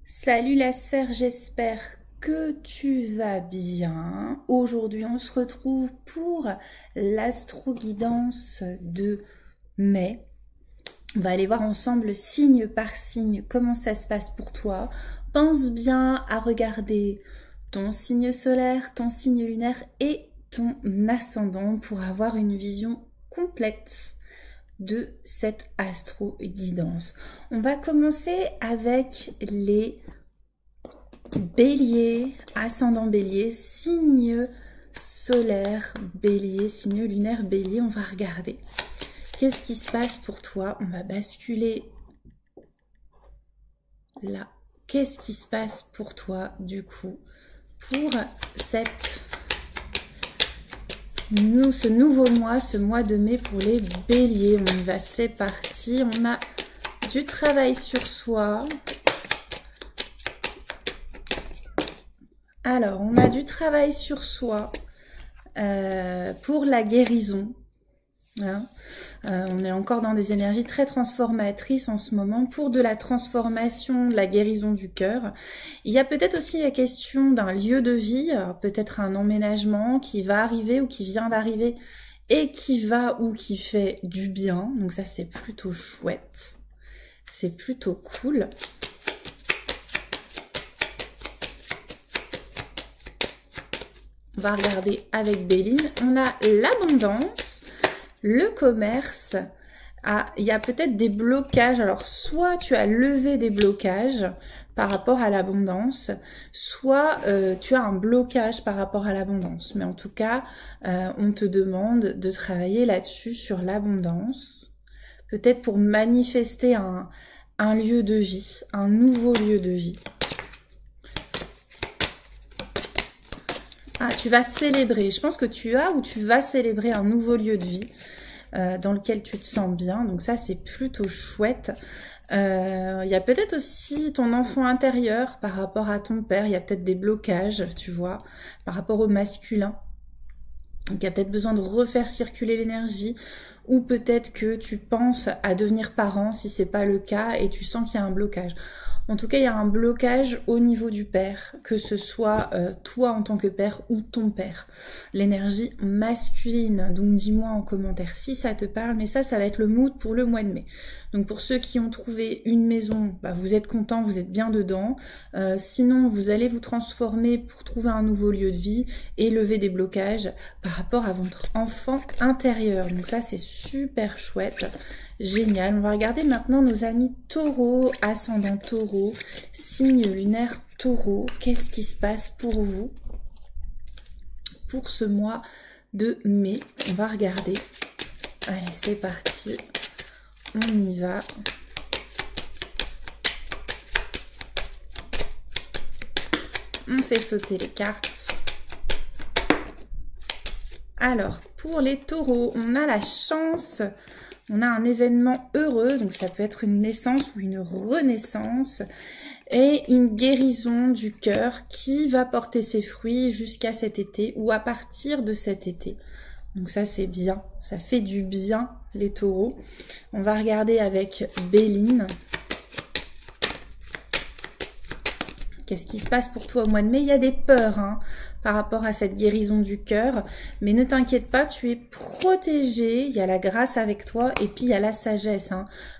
Salut la sphère, j'espère que tu vas bien. Aujourd'hui, on se retrouve pour l'astro-guidance de mai. On va aller voir ensemble signe par signe comment ça se passe pour toi. Pense bien à regarder ton signe solaire, ton signe lunaire et ton ascendant pour avoir une vision complète de cette astro-guidance. On va commencer avec les béliers, ascendant bélier, signe solaire bélier, signe lunaire bélier. On va regarder. Qu'est-ce qui se passe pour toi? On va basculer là. Qu'est-ce qui se passe pour toi du coup pour ce nouveau mois, ce mois de mai pour les béliers? On y va, c'est parti. On a du travail sur soi. Alors, on a du travail sur soi pour la guérison. Hein. On est encore dans des énergies très transformatrices en ce moment pour de la transformation, de la guérison du cœur. Il y a peut-être aussi la question d'un lieu de vie, peut-être un emménagement qui va arriver ou qui vient d'arriver et qui va ou qui fait du bien. Donc ça, c'est plutôt chouette. C'est plutôt cool. On va regarder avec Béline. On a l'abondance, le commerce. Ah, il y a peut-être des blocages. Alors, soit tu as levé des blocages par rapport à l'abondance, soit tu as un blocage par rapport à l'abondance. Mais en tout cas, on te demande de travailler là-dessus, sur l'abondance. Peut-être pour manifester un lieu de vie, un nouveau lieu de vie. Ah, tu vas célébrer. Je pense que tu as ou tu vas célébrer un nouveau lieu de vie dans lequel tu te sens bien. Donc ça, c'est plutôt chouette. Il y a peut-être aussi ton enfant intérieur par rapport à ton père. Il y a peut-être des blocages, tu vois, par rapport au masculin. Donc il y a peut-être besoin de refaire circuler l'énergie. Ou peut-être que tu penses à devenir parent si c'est pas le cas et tu sens qu'il y a un blocage. En tout cas, il y a un blocage au niveau du père, que ce soit toi en tant que père ou ton père. L'énergie masculine, donc dis-moi en commentaire si ça te parle, mais ça va être le mood pour le mois de mai. Donc pour ceux qui ont trouvé une maison, bah, vous êtes contents, vous êtes bien dedans. Sinon, vous allez vous transformer pour trouver un nouveau lieu de vie et lever des blocages par rapport à votre enfant intérieur. Donc ça, c'est super chouette. Génial. On va regarder maintenant nos amis taureaux, ascendant taureau, signe lunaire taureau. Qu'est-ce qui se passe pour vous pour ce mois de mai? On va regarder. Allez, c'est parti. On y va. On fait sauter les cartes. Alors, pour les taureaux, on a la chance... On a un événement heureux, donc ça peut être une naissance ou une renaissance, et une guérison du cœur qui va porter ses fruits jusqu'à cet été ou à partir de cet été. Donc ça, c'est bien, ça fait du bien les taureaux. On va regarder avec Béline. Qu'est-ce qui se passe pour toi au mois de mai? Il y a des peurs par rapport à cette guérison du cœur. Mais ne t'inquiète pas, tu es protégé. Il y a la grâce avec toi et puis il y a la sagesse.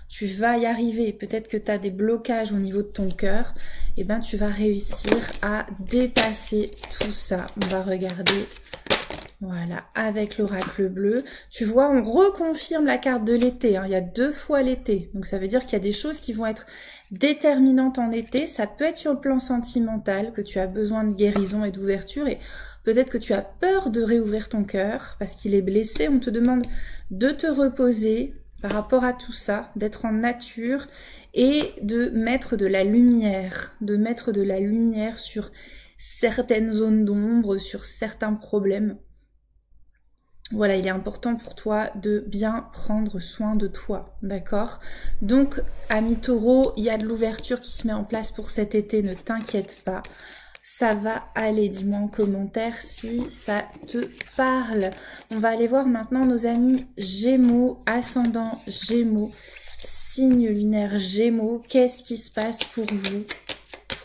Tu vas y arriver. Peut-être que tu as des blocages au niveau de ton cœur. Et bien, tu vas réussir à dépasser tout ça. On va regarder... Voilà, avec l'oracle bleu. Tu vois, on reconfirme la carte de l'été. Il y a 2 fois l'été. Donc ça veut dire qu'il y a des choses qui vont être déterminantes en été. Ça peut être sur le plan sentimental, que tu as besoin de guérison et d'ouverture. Et peut-être que tu as peur de réouvrir ton cœur parce qu'il est blessé. On te demande de te reposer par rapport à tout ça, d'être en nature et de mettre de la lumière. De mettre de la lumière sur certaines zones d'ombre, sur certains problèmes. Voilà, il est important pour toi de bien prendre soin de toi, d'accord? Donc, ami taureau, il y a de l'ouverture qui se met en place pour cet été, ne t'inquiète pas. Ça va aller, dis-moi en commentaire si ça te parle. On va aller voir maintenant nos amis Gémeaux, ascendant Gémeaux, signe lunaire Gémeaux. Qu'est-ce qui se passe pour vous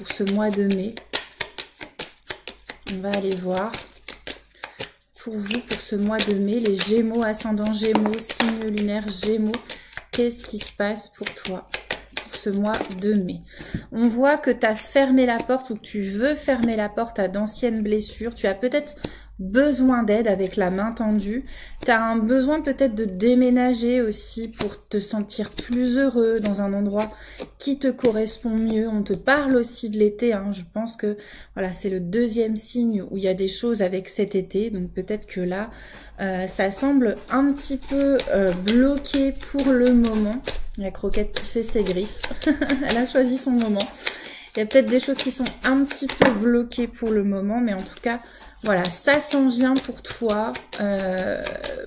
pour ce mois de mai. On va aller voir. Pour vous, pour ce mois de mai, les Gémeaux, ascendant Gémeaux, signe lunaire Gémeaux, qu'est-ce qui se passe pour toi pour ce mois de mai? On voit que tu as fermé la porte ou que tu veux fermer la porte à d'anciennes blessures. Tu as peut-être besoin d'aide avec la main tendue. Tu as un besoin peut-être de déménager aussi pour te sentir plus heureux dans un endroit qui te correspond mieux. On te parle aussi de l'été, hein. Je pense que voilà, c'est le deuxième signe où il y a des choses avec cet été. Donc peut-être que là, ça semble un petit peu bloqué pour le moment. La croquette qui fait ses griffes. Elle a choisi son moment. Il y a peut-être des choses qui sont un petit peu bloquées pour le moment, mais en tout cas, voilà, ça s'en vient pour toi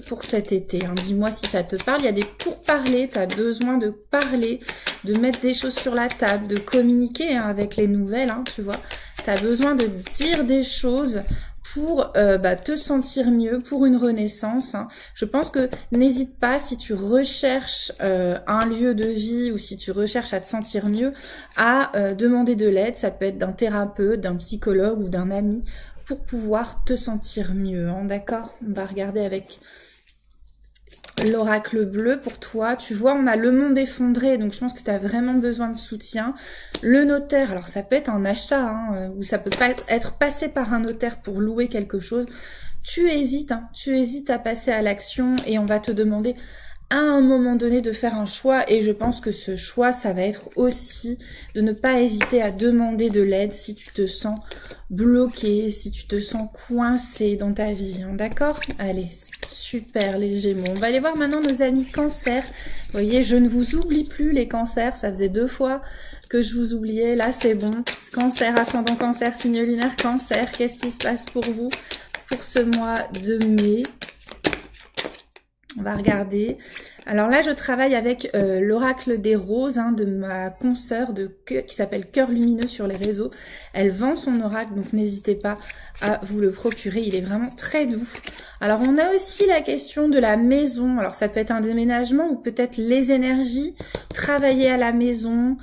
pour cet été. Hein. Dis-moi si ça te parle. Il y a des pourparlers, tu as besoin de parler, de mettre des choses sur la table, de communiquer hein, avec les nouvelles, hein, tu vois. Tu as besoin de dire des choses pour te sentir mieux, pour une renaissance. Hein. Je pense que n'hésite pas, si tu recherches un lieu de vie ou si tu recherches à te sentir mieux, à demander de l'aide. Ça peut être d'un thérapeute, d'un psychologue ou d'un ami pour pouvoir te sentir mieux. Hein, d'accord? On va regarder avec l'oracle bleu pour toi. Tu vois, on a le monde effondré, donc je pense que tu as vraiment besoin de soutien. Le notaire, alors ça peut être un achat, hein, ou ça peut pas être passé par un notaire pour louer quelque chose. Tu hésites à passer à l'action et on va te demander à un moment donné de faire un choix, et je pense que ce choix, ça va être aussi de ne pas hésiter à demander de l'aide si tu te sens bloqué, si tu te sens coincé dans ta vie, hein, d'accord? Allez, super les Gémeaux. On va aller voir maintenant nos amis Cancer. Vous voyez, je ne vous oublie plus les Cancers, ça faisait 2 fois que je vous oubliais, là c'est bon. Cancer, ascendant Cancer, signe lunaire Cancer, qu'est-ce qui se passe pour vous pour ce mois de mai? On va regarder. Alors là, je travaille avec l'oracle des roses hein, de ma consoeur qui s'appelle Cœur Lumineux sur les réseaux. Elle vend son oracle, donc n'hésitez pas à vous le procurer. Il est vraiment très doux. Alors, on a aussi la question de la maison. Alors, ça peut être un déménagement ou peut-être les énergies, travailler à la maison,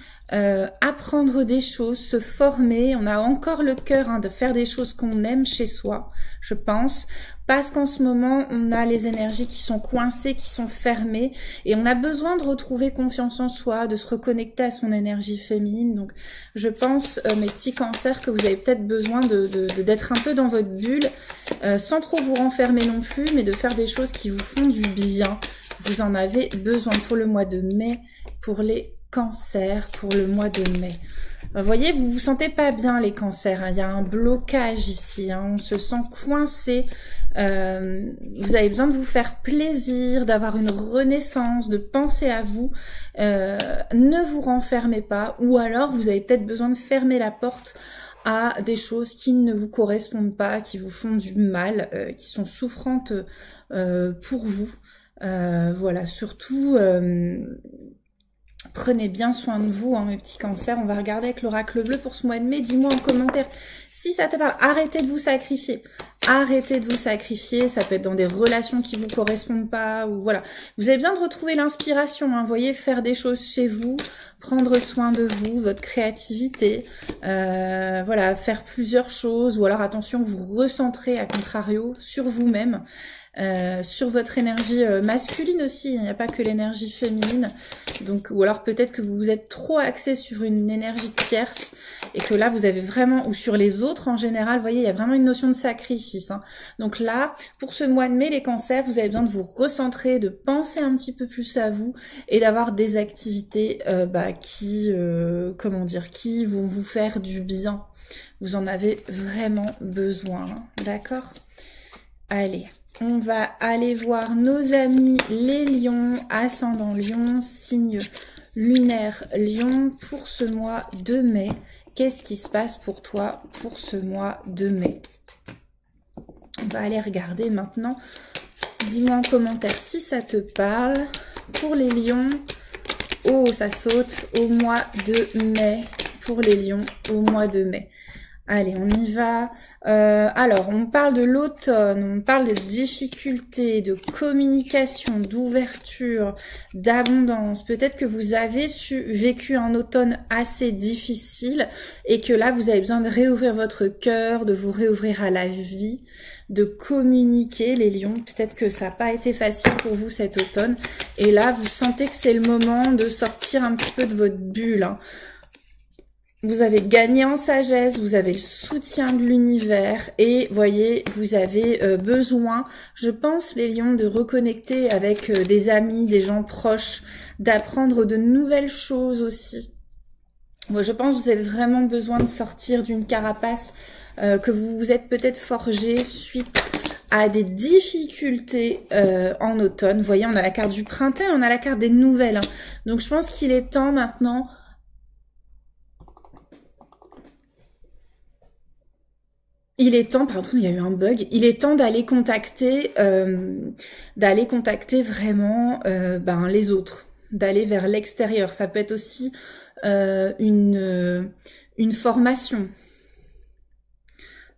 apprendre des choses, se former. On a encore le cœur hein, de faire des choses qu'on aime chez soi, je pense. Parce qu'en ce moment, on a les énergies qui sont coincées, qui sont fermées. Et on a besoin de retrouver confiance en soi, de se reconnecter à son énergie féminine. Donc, je pense, mes petits cancers, que vous avez peut-être besoin d'être un peu dans votre bulle, sans trop vous renfermer non plus, mais de faire des choses qui vous font du bien. Vous en avez besoin pour le mois de mai, pour les cancers, pour le mois de mai. Vous voyez, vous vous sentez pas bien les cancers, hein. Il y a un blocage ici, hein. On se sent coincé. Vous avez besoin de vous faire plaisir, d'avoir une renaissance, de penser à vous. Ne vous renfermez pas, ou alors vous avez peut-être besoin de fermer la porte à des choses qui ne vous correspondent pas, qui vous font du mal, qui sont souffrantes pour vous. Voilà, surtout... prenez bien soin de vous, hein, mes petits cancers. On va regarder avec l'oracle bleu pour ce mois de mai. Dis-moi en commentaire si ça te parle. Arrêtez de vous sacrifier. Arrêtez de vous sacrifier. Ça peut être dans des relations qui vous correspondent pas. Ou voilà. Vous avez besoin de retrouver l'inspiration. Hein, vous voyez, faire des choses chez vous. Prendre soin de vous, votre créativité. Voilà, faire plusieurs choses. Ou alors, attention, vous recentrez à contrario sur vous-même. Sur votre énergie masculine aussi, il n'y a pas que l'énergie féminine, donc ou alors peut-être que vous vous êtes trop axé sur une énergie tierce et que là vous avez vraiment, ou sur les autres en général, vous voyez, il y a vraiment une notion de sacrifice, hein. Donc là, pour ce mois de mai, les cancers, vous avez besoin de vous recentrer, de penser un petit peu plus à vous et d'avoir des activités comment dire, qui vont vous faire du bien. Vous en avez vraiment besoin, hein. D'accord? Allez. On va aller voir nos amis les lions, ascendant lion, signe lunaire lion pour ce mois de mai. Qu'est-ce qui se passe pour toi pour ce mois de mai? On va aller regarder maintenant. Dis-moi en commentaire si ça te parle. Pour les lions, oh ça saute au mois de mai. Pour les lions, au mois de mai. Allez, on y va. Alors, on parle de l'automne, on parle de difficultés, de communication, d'ouverture, d'abondance. Peut-être que vous avez vécu un automne assez difficile et que là, vous avez besoin de réouvrir votre cœur, de vous réouvrir à la vie, de communiquer, les lions. Peut-être que ça n'a pas été facile pour vous cet automne. Et là, vous sentez que c'est le moment de sortir un petit peu de votre bulle, hein. Vous avez gagné en sagesse, vous avez le soutien de l'univers et voyez, vous avez besoin, je pense les lions, de reconnecter avec des amis, des gens proches, d'apprendre de nouvelles choses aussi. Moi, je pense que vous avez vraiment besoin de sortir d'une carapace que vous vous êtes peut-être forgé suite à des difficultés en automne. Vous voyez, on a la carte du printemps, on a la carte des nouvelles, hein. Donc je pense qu'il est temps maintenant... Il est temps, pardon, il y a eu un bug. Il est temps d'aller contacter vraiment les autres, d'aller vers l'extérieur. Ça peut être aussi une formation.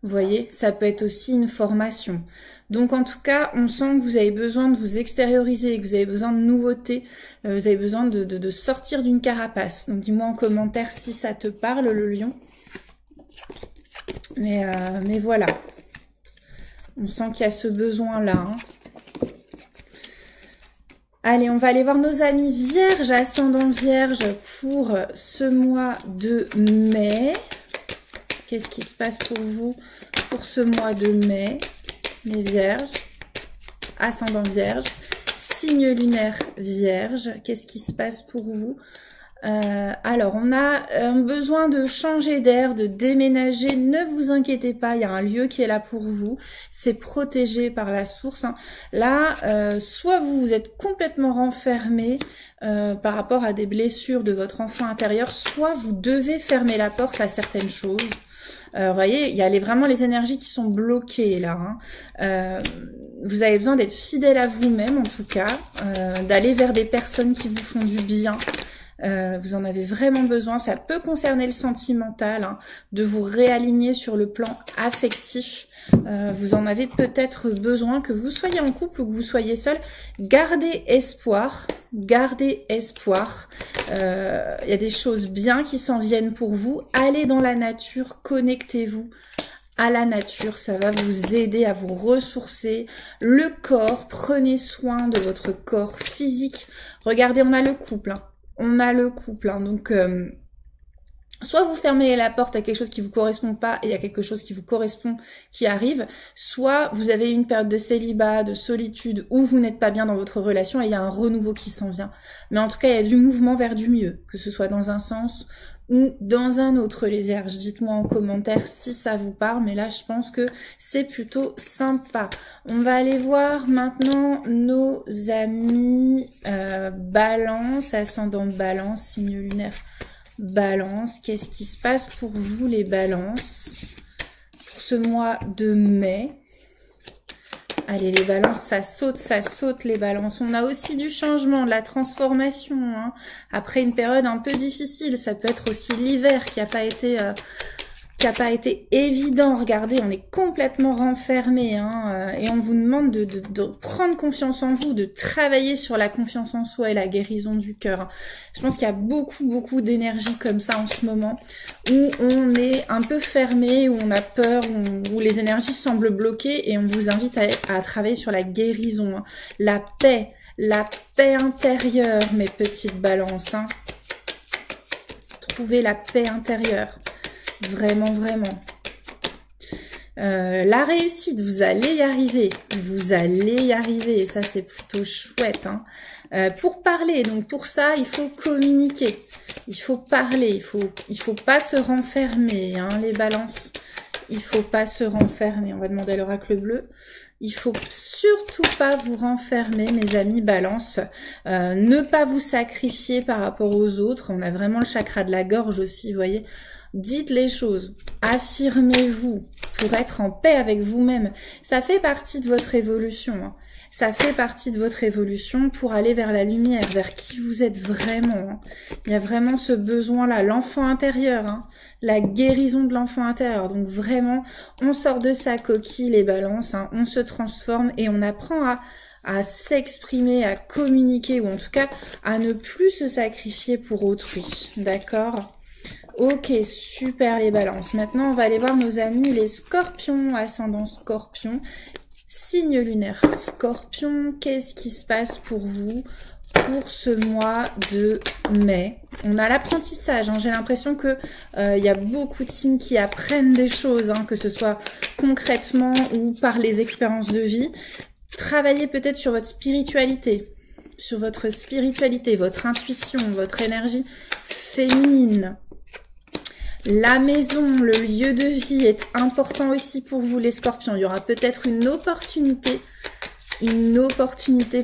Vous voyez, ça peut être aussi une formation. Donc en tout cas, on sent que vous avez besoin de vous extérioriser, que vous avez besoin de nouveautés, vous avez besoin de sortir d'une carapace. Donc dis-moi en commentaire si ça te parle, le lion. Mais voilà, on sent qu'il y a ce besoin-là, hein. Allez, on va aller voir nos amis vierges, ascendant vierge pour ce mois de mai. Qu'est-ce qui se passe pour vous pour ce mois de mai, les vierges, ascendant vierge, signe lunaire vierge, qu'est-ce qui se passe pour vous? Alors, on a un besoin de changer d'air, de déménager. Ne vous inquiétez pas, il y a un lieu qui est là pour vous. C'est protégé par la source, hein. Là, soit vous vous êtes complètement renfermé par rapport à des blessures de votre enfant intérieur, soit vous devez fermer la porte à certaines choses. Vous voyez, il y a vraiment les énergies qui sont bloquées là, hein. Vous avez besoin d'être fidèle à vous-même en tout cas, d'aller vers des personnes qui vous font du bien. Vous en avez vraiment besoin, ça peut concerner le sentimental, hein, de vous réaligner sur le plan affectif. Vous en avez peut-être besoin, que vous soyez en couple ou que vous soyez seul. Gardez espoir, gardez espoir. Il y a des choses bien qui s'en viennent pour vous. Allez dans la nature, connectez-vous à la nature, ça va vous aider à vous ressourcer. Le corps, prenez soin de votre corps physique. Regardez, on a le couple, hein. On a le couple, hein. Donc soit vous fermez la porte à quelque chose qui vous correspond pas et il y a quelque chose qui vous correspond qui arrive, soit vous avez une période de célibat, de solitude où vous n'êtes pas bien dans votre relation et il y a un renouveau qui s'en vient. Mais en tout cas, il y a du mouvement vers du mieux, que ce soit dans un sens ou dans un autre, les vierges. Dites-moi en commentaire si ça vous parle, mais là je pense que c'est plutôt sympa. On va aller voir maintenant nos amis Balance, ascendant Balance, signe lunaire Balance. Qu'est-ce qui se passe pour vous les Balances pour ce mois de mai? Allez, les balances, ça saute les balances. On a aussi du changement, de la transformation, hein. Après une période un peu difficile, ça peut être aussi l'hiver qui n'a pas été évident. Regardez, on est complètement renfermé, hein, et on vous demande de prendre confiance en vous, de travailler sur la confiance en soi et la guérison du cœur. Je pense qu'il y a beaucoup d'énergie comme ça en ce moment, où on est un peu fermé, où on a peur, où les énergies semblent bloquées, et on vous invite à travailler sur la guérison, hein. La paix intérieure, mes petites balances, hein. Trouvez la paix intérieure. Vraiment. La réussite, vous allez y arriver. Vous allez y arriver. Et ça, c'est plutôt chouette, hein. Pour parler, donc pour ça, il faut communiquer. Il faut parler. Il faut pas se renfermer, hein, les balances. Il faut pas se renfermer. On va demander à l'oracle bleu. Il faut surtout pas vous renfermer, mes amis Balance. Ne pas vous sacrifier par rapport aux autres. On a vraiment le chakra de la gorge aussi, vous voyez. Dites les choses. Affirmez-vous pour être en paix avec vous-même. Ça fait partie de votre évolution. Hein. Ça fait partie de votre évolution pour aller vers la lumière, vers qui vous êtes vraiment. Hein. Il y a vraiment ce besoin-là, l'enfant intérieur, hein, la guérison de l'enfant intérieur. Donc vraiment, on sort de sa coquille, les balances, hein, on se transforme et on apprend à s'exprimer, à communiquer, ou en tout cas à ne plus se sacrifier pour autrui. D'accord ? Ok, super les balances. Maintenant, on va aller voir nos amis les scorpions, ascendant scorpion. Signe lunaire Scorpion, qu'est-ce qui se passe pour vous pour ce mois de mai? On a l'apprentissage, hein. J'ai l'impression que y a beaucoup de signes qui apprennent des choses, hein, que ce soit concrètement ou par les expériences de vie. Travaillez peut-être sur votre spiritualité, votre intuition, votre énergie féminine. La maison, le lieu de vie est important aussi pour vous les scorpions. Il y aura peut-être une opportunité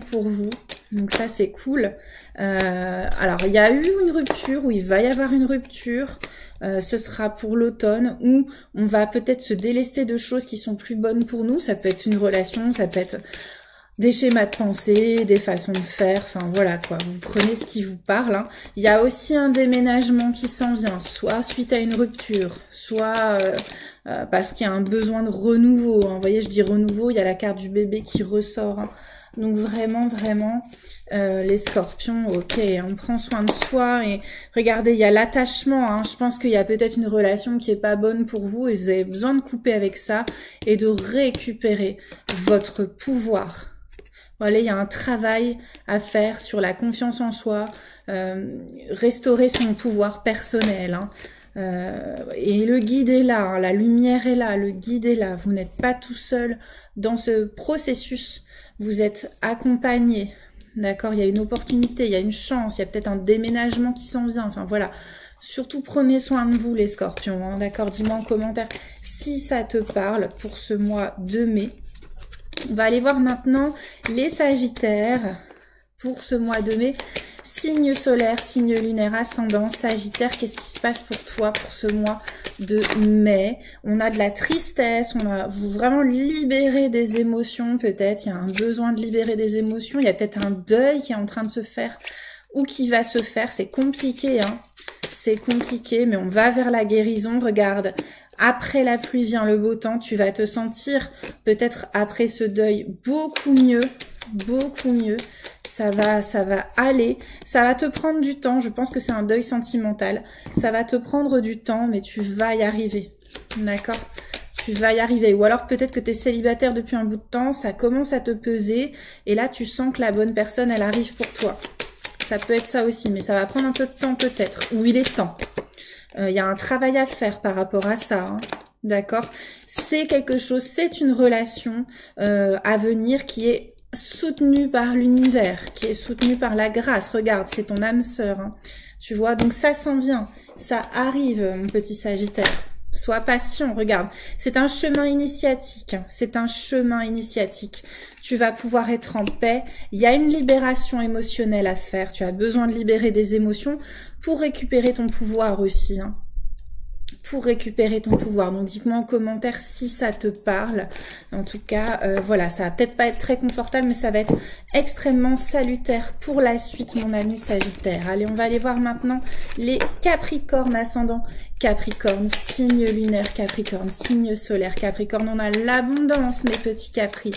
pour vous. Donc ça, c'est cool. Alors, il y a eu une rupture, ou il va y avoir une rupture. Ce sera pour l'automne, où on va peut-être se délester de choses qui sont plus bonnes pour nous. Ça peut être une relation, ça peut être des schémas de pensée, des façons de faire, enfin voilà quoi, vous prenez ce qui vous parle. Hein. Il y a aussi un déménagement qui s'en vient, soit suite à une rupture, soit parce qu'il y a un besoin de renouveau. Hein. Vous voyez, je dis renouveau, il y a la carte du bébé qui ressort. Hein. Donc vraiment, les scorpions, ok, on prend soin de soi et regardez, il y a l'attachement. Hein. Je pense qu'il y a peut-être une relation qui est pas bonne pour vous et vous avez besoin de couper avec ça et de récupérer votre pouvoir. Voilà, il y a un travail à faire sur la confiance en soi, restaurer son pouvoir personnel. Hein. Et le guide est là, hein, la lumière est là, le guide est là. Vous n'êtes pas tout seul dans ce processus, vous êtes accompagné. D'accord, il y a une opportunité, il y a une chance, il y a peut-être un déménagement qui s'en vient. Enfin voilà, surtout prenez soin de vous les scorpions. Hein, d'accord, dis-moi en commentaire si ça te parle pour ce mois de mai. On va aller voir maintenant les sagittaires pour ce mois de mai. Signe solaire, signe lunaire, ascendant, sagittaire, qu'est-ce qui se passe pour toi pour ce mois de mai? On a de la tristesse, on a vraiment libéré des émotions peut-être, il y a un besoin de libérer des émotions, il y a peut-être un deuil qui est en train de se faire ou qui va se faire, c'est compliqué, hein. C'est compliqué, mais on va vers la guérison, regarde. Après la pluie vient le beau temps, tu vas te sentir peut-être après ce deuil beaucoup mieux, ça va aller, ça va te prendre du temps, je pense que c'est un deuil sentimental, ça va te prendre du temps, mais tu vas y arriver, d'accord? Tu vas y arriver, ou alors peut-être que tu es célibataire depuis un bout de temps, ça commence à te peser, et là tu sens que la bonne personne, elle arrive pour toi. Ça peut être ça aussi, mais ça va prendre un peu de temps peut-être, ou il est temps. Il y a un travail à faire par rapport à ça, hein. D'accord? C'est quelque chose, c'est une relation à venir qui est soutenue par l'univers, qui est soutenue par la grâce. Regarde, c'est ton âme sœur, hein. Tu vois, donc ça s'en vient, ça arrive, mon petit Sagittaire. Sois patient, regarde, c'est un chemin initiatique, hein. C'est un chemin initiatique. Tu vas pouvoir être en paix, il y a une libération émotionnelle à faire, tu as besoin de libérer des émotions pour récupérer ton pouvoir aussi, hein. Pour récupérer ton pouvoir. Donc dites-moi en commentaire si ça te parle. En tout cas, voilà, ça va peut-être pas être très confortable, mais ça va être extrêmement salutaire pour la suite, mon ami Sagittaire. Allez, on va aller voir maintenant les Capricornes ascendant. Capricorne, signe lunaire, Capricorne, signe solaire, Capricorne. On a l'abondance, mes petits Capri.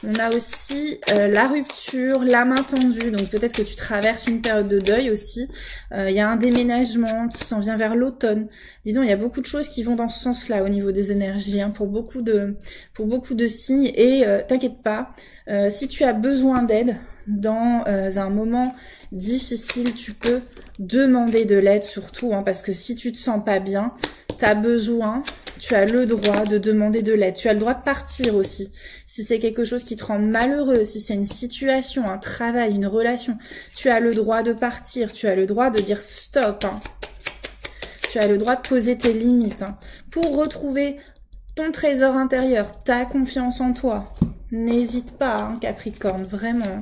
On a aussi la rupture, la main tendue. Donc peut-être que tu traverses une période de deuil aussi. Il y a un déménagement qui s'en vient vers l'automne. Dis donc, il y a beaucoup de choses qui vont dans ce sens-là au niveau des énergies, hein, pour beaucoup de signes. Et t'inquiète pas, si tu as besoin d'aide dans un moment difficile, tu peux demander de l'aide surtout, hein, parce que si tu te sens pas bien, t'as besoin, tu as le droit de demander de l'aide. Tu as le droit de partir aussi. Si c'est quelque chose qui te rend malheureux, si c'est une situation, un travail, une relation, tu as le droit de partir. Tu as le droit de dire stop, hein. Tu as le droit de poser tes limites, hein, pour retrouver ton trésor intérieur, ta confiance en toi. N'hésite pas, hein, Capricorne, vraiment.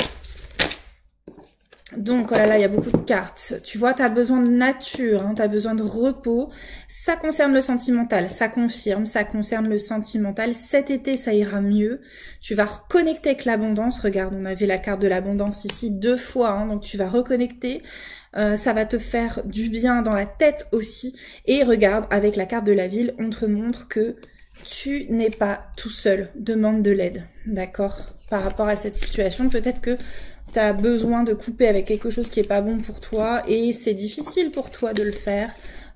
Donc, oh là là, il y a beaucoup de cartes. Tu vois, tu as besoin de nature, hein, tu as besoin de repos. Ça concerne le sentimental, ça confirme, ça concerne le sentimental. Cet été, ça ira mieux. Tu vas reconnecter avec l'abondance. Regarde, on avait la carte de l'abondance ici 2 fois, hein, donc tu vas reconnecter. Ça va te faire du bien dans la tête aussi. Et regarde, avec la carte de la ville, on te montre que tu n'es pas tout seul. Demande de l'aide, d'accord? Par rapport à cette situation, peut-être que tu as besoin de couper avec quelque chose qui est pas bon pour toi et c'est difficile pour toi de le faire.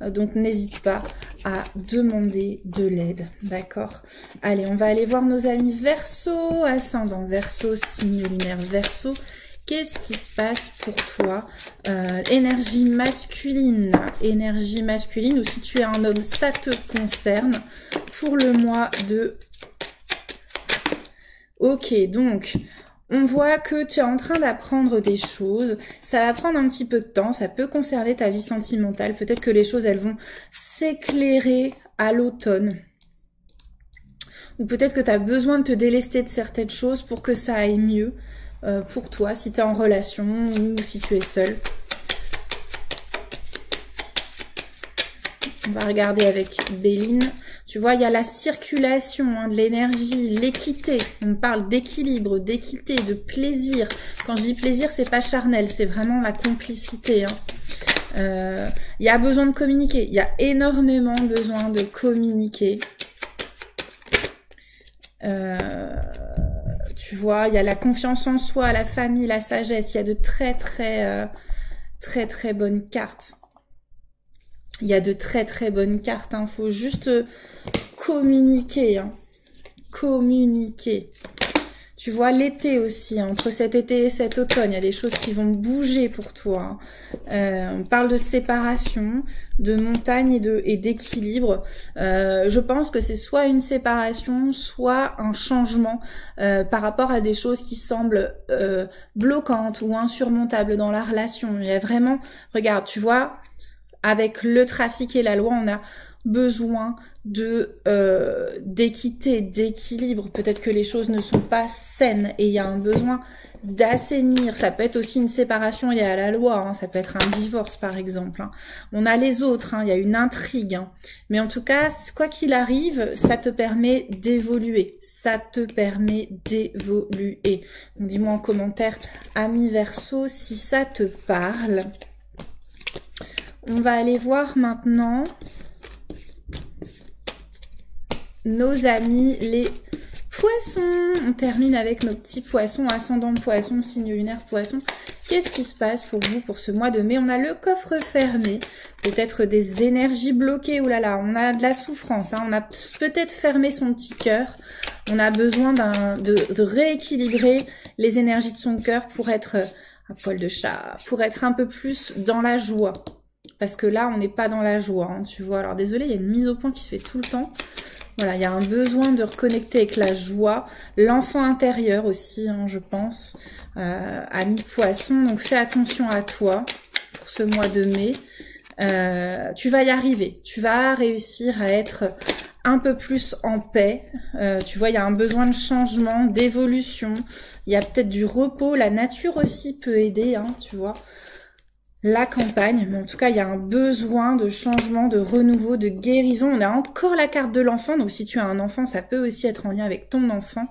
Donc n'hésite pas à demander de l'aide, d'accord? Allez, on va aller voir nos amis Verseau, ascendant Verseau, signe lunaire Verseau. Qu'est-ce qui se passe pour toi? Énergie masculine, ou si tu es un homme, ça te concerne pour le mois de... Ok, donc... On voit que tu es en train d'apprendre des choses, ça va prendre un petit peu de temps, ça peut concerner ta vie sentimentale, peut-être que les choses elles vont s'éclairer à l'automne. Ou peut-être que tu as besoin de te délester de certaines choses pour que ça aille mieux pour toi, si tu es en relation ou si tu es seul. On va regarder avec Béline. Tu vois, il y a la circulation, hein, de l'énergie, l'équité. On parle d'équilibre, d'équité, de plaisir. Quand je dis plaisir, c'est pas charnel, c'est vraiment la complicité. Hein. Il y a besoin de communiquer. Il y a énormément besoin de communiquer. Tu vois, il y a la confiance en soi, la famille, la sagesse. Il y a de très bonnes cartes. Il y a de très bonnes cartes, hein. Faut juste communiquer, hein. Communiquer. Tu vois, l'été aussi, hein. Entre cet été et cet automne, il y a des choses qui vont bouger pour toi, hein. On parle de séparation, de montagne et d'équilibre. Je pense que c'est soit une séparation, soit un changement par rapport à des choses qui semblent bloquantes ou insurmontables dans la relation. Il y a vraiment, regarde, tu vois... Avec le trafic et la loi, on a besoin de d'équité, d'équilibre. Peut-être que les choses ne sont pas saines et il y a un besoin d'assainir. Ça peut être aussi une séparation liée à la loi, hein. Ça peut être un divorce par exemple, hein. On a les autres, hein. Il y a une intrigue, hein. Mais en tout cas, quoi qu'il arrive, ça te permet d'évoluer. Ça te permet d'évoluer. Donc dis-moi en commentaire, ami Verseau, si ça te parle. On va aller voir maintenant nos amis les poissons. On termine avec nos petits poissons, ascendant poisson, signe lunaire poisson. Qu'est-ce qui se passe pour vous pour ce mois de mai? On a le coffre fermé, peut-être des énergies bloquées. Ouh là là, on a de la souffrance, hein. On a peut-être fermé son petit cœur. On a besoin de rééquilibrer les énergies de son cœur pour être un poil de chat, pour être un peu plus dans la joie. Parce que là, on n'est pas dans la joie, hein, tu vois. Alors, désolé, il y a une mise au point qui se fait tout le temps. Voilà, il y a un besoin de reconnecter avec la joie. L'enfant intérieur aussi, hein, je pense. Ami poisson, donc fais attention à toi pour ce mois de mai. Tu vas y arriver. Tu vas réussir à être un peu plus en paix. Tu vois, il y a un besoin de changement, d'évolution. Il y a peut-être du repos. La nature aussi peut aider, hein, tu vois. La campagne, mais en tout cas, il y a un besoin de changement, de renouveau, de guérison. On a encore la carte de l'enfant, donc si tu as un enfant, ça peut aussi être en lien avec ton enfant.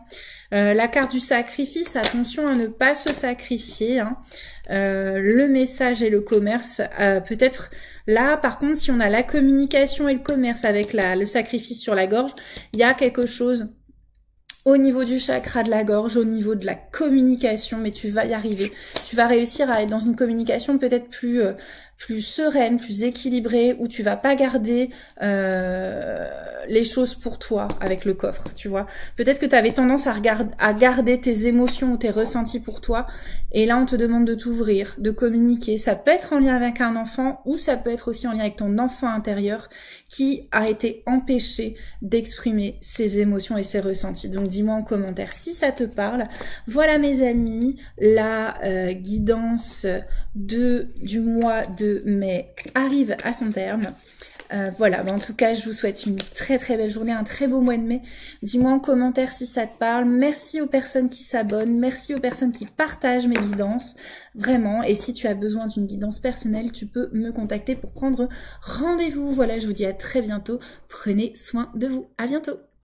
La carte du sacrifice, attention à ne pas se sacrifier, hein. Le message et le commerce, peut-être là, par contre, si on a la communication et le commerce avec le sacrifice sur la gorge, il y a quelque chose... Au niveau du chakra de la gorge, au niveau de la communication, mais tu vas y arriver. Tu vas réussir à être dans une communication peut-être plus sereine, plus équilibrée, où tu vas pas garder les choses pour toi avec le coffre, tu vois. Peut-être que tu avais tendance à garder tes émotions ou tes ressentis pour toi, et là on te demande de t'ouvrir, de communiquer. Ça peut être en lien avec un enfant, ou ça peut être aussi en lien avec ton enfant intérieur qui a été empêché d'exprimer ses émotions et ses ressentis. Donc dis-moi en commentaire si ça te parle. Voilà mes amis, la guidance du mois de mai arrive à son terme. Voilà, en tout cas, je vous souhaite une très très belle journée, un très beau mois de mai. Dis-moi en commentaire si ça te parle. Merci aux personnes qui s'abonnent, merci aux personnes qui partagent mes guidances, vraiment. Et si tu as besoin d'une guidance personnelle, tu peux me contacter pour prendre rendez-vous. Voilà, je vous dis à très bientôt. Prenez soin de vous. À bientôt.